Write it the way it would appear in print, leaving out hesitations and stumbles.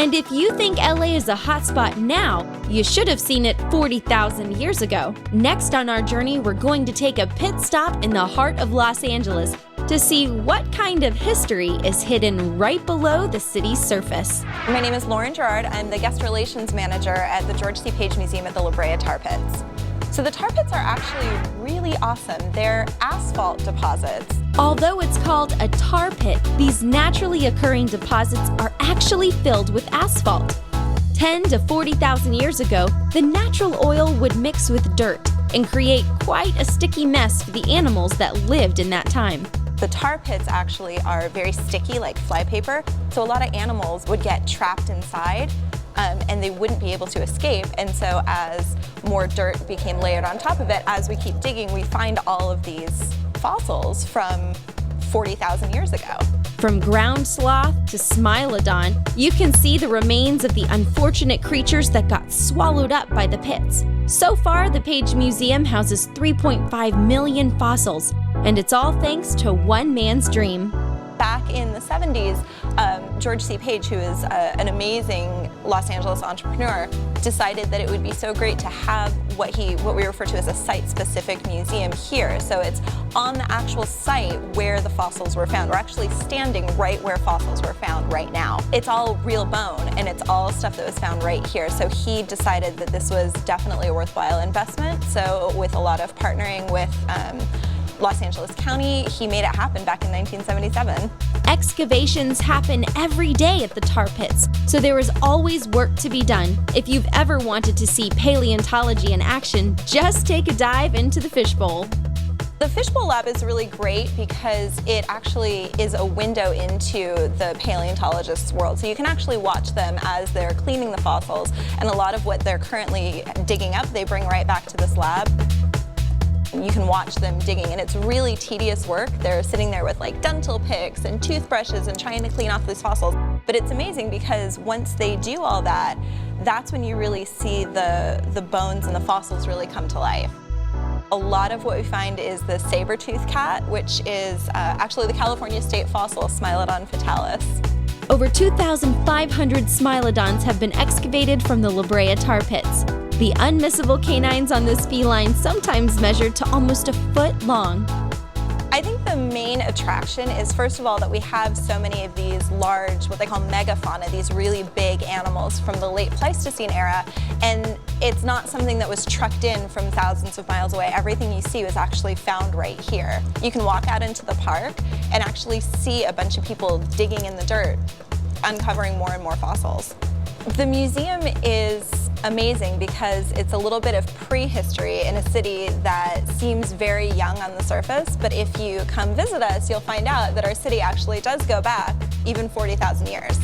And if you think LA is a hotspot now, you should have seen it 40,000 years ago. Next on our journey, we're going to take a pit stop in the heart of Los Angeles to see what kind of history is hidden right below the city's surface. My name is Lauren Gerard. I'm the guest relations manager at the George C. Page Museum at the Brea Tar Pits. So the tar pits are actually really awesome. They're asphalt deposits. Although it's called a tar pit, these naturally occurring deposits are actually filled with asphalt. 10 to 40,000 years ago, the natural oil would mix with dirt and create quite a sticky mess for the animals that lived in that time. The tar pits actually are very sticky, like flypaper, so a lot of animals would get trapped inside and they wouldn't be able to escape. And so as more dirt became layered on top of it, as we keep digging, we find all of these fossils from 40,000 years ago. From ground sloth to Smilodon, you can see the remains of the unfortunate creatures that got swallowed up by the pits. So far, the Page Museum houses 3.5 million fossils, and it's all thanks to one man's dream. Back in the 70s, George C. Page, who is an amazing Los Angeles entrepreneur, decided that it would be so great to have what we refer to as a site-specific museum here. So it's on the actual site where the fossils were found. We're actually standing right where fossils were found right now. It's all real bone, and it's all stuff that was found right here. So he decided that this was definitely a worthwhile investment. So with a lot of partnering with Los Angeles County, he made it happen back in 1977. Excavations happen every day at the tar pits, so there is always work to be done. If you've ever wanted to see paleontology in action, just take a dive into the fishbowl. The Fishbowl Lab is really great because it actually is a window into the paleontologist's world. So you can actually watch them as they're cleaning the fossils, and a lot of what they're currently digging up, they bring right back to this lab. You can watch them digging, and it's really tedious work. They're sitting there with like dental picks and toothbrushes and trying to clean off these fossils. But it's amazing because once they do all that, that's when you really see the bones and the fossils really come to life. A lot of what we find is the saber-toothed cat, which is actually the California state fossil, Smilodon fatalis. Over 2,500 Smilodons have been excavated from the Brea Tar Pits. The unmissable canines on this feline sometimes measured to almost a foot long. I think the main attraction is, first of all, that we have so many of these large, what they call megafauna, these really big animals from the late Pleistocene era, and it's not something that was trucked in from thousands of miles away. Everything you see was actually found right here. You can walk out into the park and actually see a bunch of people digging in the dirt, uncovering more and more fossils. The museum is amazing because it's a little bit of prehistory in a city that seems very young on the surface, but if you come visit us, you'll find out that our city actually does go back even 40,000 years.